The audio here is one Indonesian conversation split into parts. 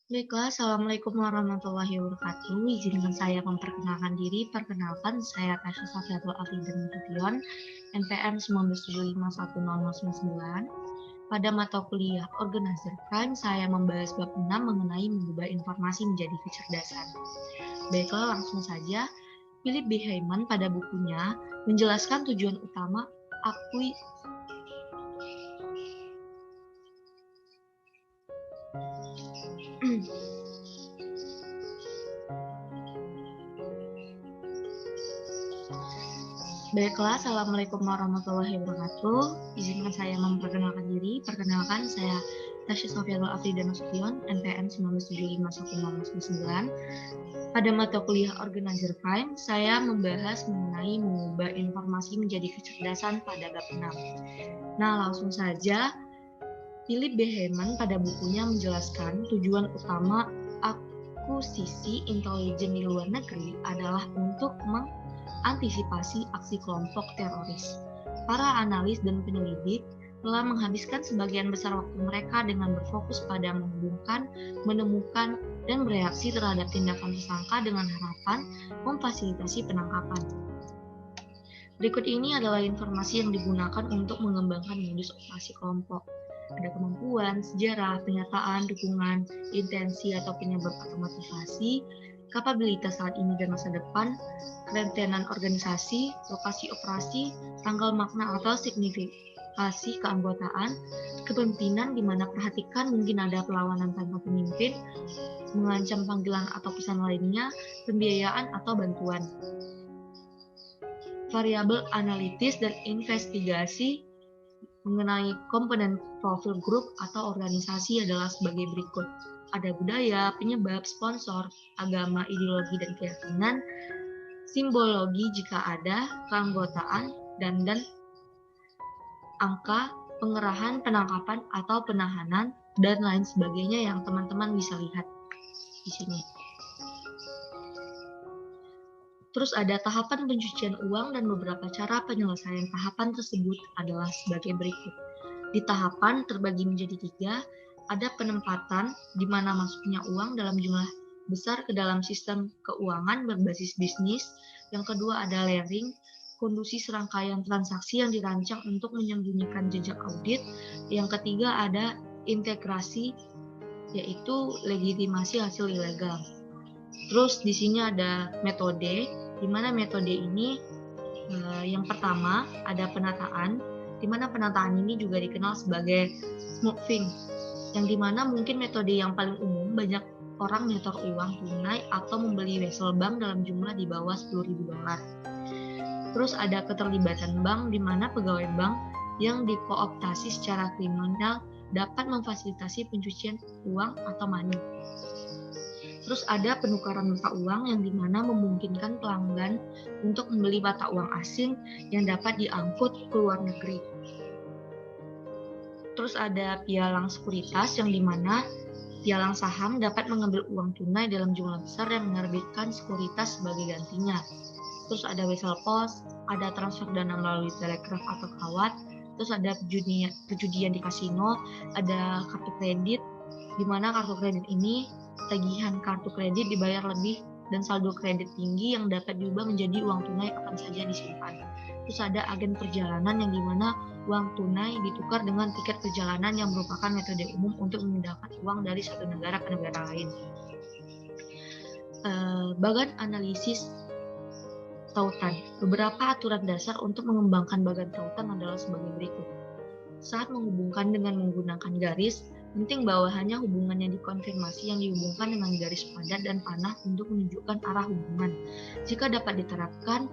Baiklah, Assalamualaikum warahmatullahi wabarakatuh. Izinkan saya memperkenalkan diri. Perkenalkan, saya Tasya Safiatul Afidan Nasution, NPM 19751099. Pada mata kuliah Organizer Crime, saya membahas bab 6 mengenai mengubah informasi menjadi kecerdasan. Baiklah, langsung saja. Philip B. Hyman pada bukunya menjelaskan tujuan utama akui Baiklah, Assalamualaikum warahmatullahi wabarakatuh. Izinkan saya memperkenalkan diri. Perkenalkan, saya Tasya Sofiatul Afrida Nasution, NPM 19751099. Pada mata kuliah Organizer Crime, saya membahas mengenai mengubah informasi menjadi kecerdasan pada bab 6. Nah, langsung saja, Philip B. Hyman pada bukunya menjelaskan tujuan utama akuisisi intelijen di luar negeri adalah untuk mengantisipasi aksi kelompok teroris. Para analis dan penyelidik telah menghabiskan sebagian besar waktu mereka dengan berfokus pada menghubungkan, menemukan, dan bereaksi terhadap tindakan tersangka dengan harapan memfasilitasi penangkapan. Berikut ini adalah informasi yang digunakan untuk mengembangkan modus operasi kelompok. Ada kemampuan, sejarah, pernyataan, dukungan, intensi atau penyebab atau motivasi, kapabilitas saat ini dan masa depan, kerentenan organisasi, lokasi operasi, tanggal makna atau signifikasi keanggotaan, kepemimpinan di mana perhatikan mungkin ada perlawanan tanpa pemimpin, mengancam panggilan atau pesan lainnya, pembiayaan atau bantuan. Variabel analitis dan investigasi mengenai komponen profil grup atau organisasi adalah sebagai berikut. Ada budaya, penyebab, sponsor, agama, ideologi, dan keyakinan, simbologi jika ada, keanggotaan, dan angka, pengerahan, penangkapan, atau penahanan, dan lain sebagainya yang teman-teman bisa lihat di sini. Terus ada tahapan pencucian uang dan beberapa cara penyelesaian tahapan tersebut adalah sebagai berikut. Di tahapan terbagi menjadi 3, ada penempatan di mana masuknya uang dalam jumlah besar ke dalam sistem keuangan berbasis bisnis. Yang kedua ada layering, kondusi serangkaian transaksi yang dirancang untuk menyembunyikan jejak audit. Yang ketiga ada integrasi, yaitu legitimasi hasil ilegal. Terus di sini ada metode, di mana metode ini yang pertama ada penataan, di mana penataan ini juga dikenal sebagai smoothing, yang dimana mungkin metode yang paling umum banyak orang nyetor uang tunai atau membeli wesel bank dalam jumlah di bawah $10.000. Terus ada keterlibatan bank, di mana pegawai bank yang dikooptasi secara kriminal dapat memfasilitasi pencucian uang atau money. Terus ada penukaran mata uang yang dimana memungkinkan pelanggan untuk membeli mata uang asing yang dapat diangkut ke luar negeri. Terus ada pialang sekuritas yang dimana pialang saham dapat mengambil uang tunai dalam jumlah besar dan menerbitkan sekuritas sebagai gantinya. Terus ada wesel pos, ada transfer dana melalui telegraf atau kawat. Terus ada perjudian di kasino, ada kartu kredit, di mana kartu kredit ini tagihan kartu kredit dibayar lebih dan saldo kredit tinggi yang dapat diubah menjadi uang tunai kapan saja disimpan. Terus ada agen perjalanan yang dimana uang tunai ditukar dengan tiket perjalanan yang merupakan metode umum untuk memindahkan uang dari satu negara ke negara lain. Bagan analisis tautan. Beberapa aturan dasar untuk mengembangkan bagan tautan adalah sebagai berikut. Saat menghubungkan dengan menggunakan garis, penting bahwa hanya hubungan yang dikonfirmasi yang dihubungkan dengan garis padat dan panah untuk menunjukkan arah hubungan. Jika dapat diterapkan,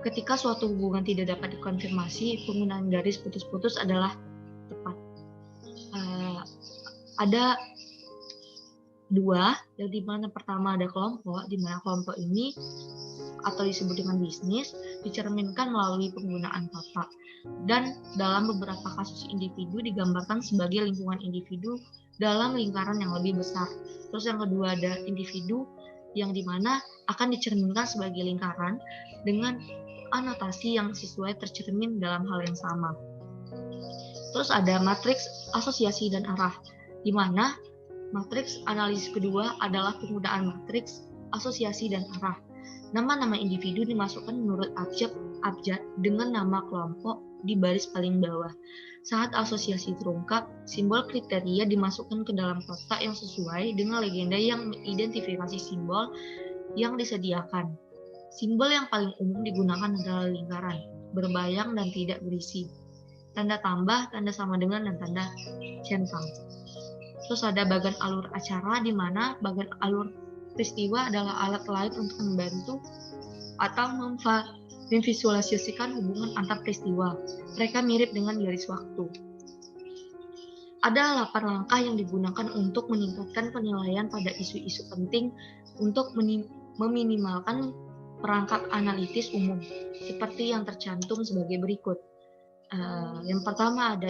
ketika suatu hubungan tidak dapat dikonfirmasi, penggunaan garis putus-putus adalah tepat. Ada 2, yang dimana pertama ada kelompok, dimana kelompok ini atau disebut dengan bisnis dicerminkan melalui penggunaan kata, dan dalam beberapa kasus individu digambarkan sebagai lingkungan individu dalam lingkaran yang lebih besar. Terus yang kedua ada individu yang dimana akan dicerminkan sebagai lingkaran dengan anotasi yang sesuai tercermin dalam hal yang sama. Terus ada matriks asosiasi dan arah, di mana Matriks analisis kedua adalah penggunaan matriks, asosiasi, dan arah. Nama-nama individu dimasukkan menurut abjad dengan nama kelompok di baris paling bawah. Saat asosiasi terungkap, simbol kriteria dimasukkan ke dalam kotak yang sesuai dengan legenda yang mengidentifikasi simbol yang disediakan. Simbol yang paling umum digunakan adalah lingkaran, berbayang dan tidak berisi, tanda tambah, tanda sama dengan, dan tanda centang. Terus ada bagian alur acara, di mana bagian alur peristiwa adalah alat lain untuk membantu atau memvisualisasikan hubungan antar peristiwa. Mereka mirip dengan garis waktu. Ada 8 langkah yang digunakan untuk meningkatkan penilaian pada isu-isu penting untuk meminimalkan perangkap analitis umum, seperti yang tercantum sebagai berikut. Yang pertama ada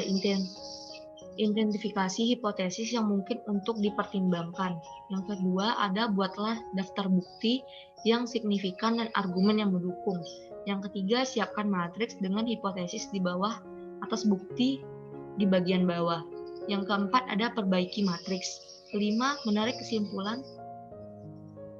identifikasi hipotesis yang mungkin untuk dipertimbangkan. Yang kedua ada buatlah daftar bukti yang signifikan dan argumen yang mendukung. Yang ketiga siapkan matriks dengan hipotesis di bawah atas bukti di bagian bawah. Yang keempat ada perbaiki matriks. Kelima, menarik kesimpulan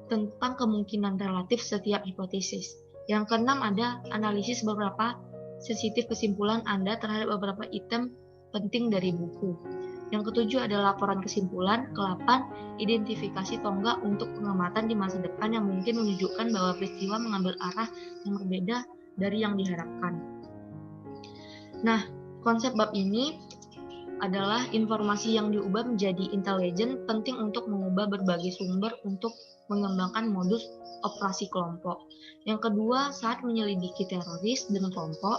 tentang kemungkinan relatif setiap hipotesis. Yang keenam ada analisis beberapa sensitif kesimpulan Anda terhadap beberapa item penting dari buku. Yang ketujuh adalah laporan kesimpulan. Kelapan, identifikasi tonggak untuk pengamatan di masa depan yang mungkin menunjukkan bahwa peristiwa mengambil arah yang berbeda dari yang diharapkan. Nah, konsep bab ini adalah informasi yang diubah menjadi intelijen penting untuk mengubah berbagai sumber untuk mengembangkan modus operasi kelompok. Yang kedua, saat menyelidiki teroris dan kelompok,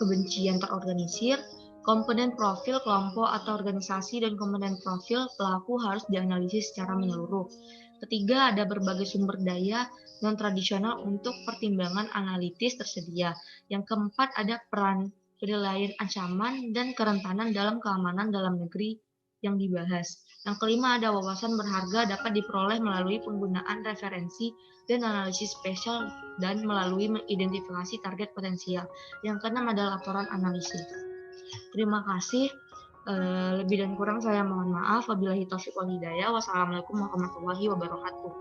kebencian terorganisir, komponen profil kelompok atau organisasi dan komponen profil pelaku harus dianalisis secara menyeluruh. Ketiga, ada berbagai sumber daya non-tradisional untuk pertimbangan analitis tersedia. Yang keempat, ada peran penilaian ancaman dan kerentanan dalam keamanan dalam negeri yang dibahas. Yang kelima, ada wawasan berharga dapat diperoleh melalui penggunaan referensi dan analisis spesial dan melalui mengidentifikasi target potensial. Yang keenam adalah laporan analisis. Terima kasih. Lebih dan kurang saya mohon maaf. Wabillahi taufiq wal hidayah. Wassalamualaikum warahmatullahi wabarakatuh.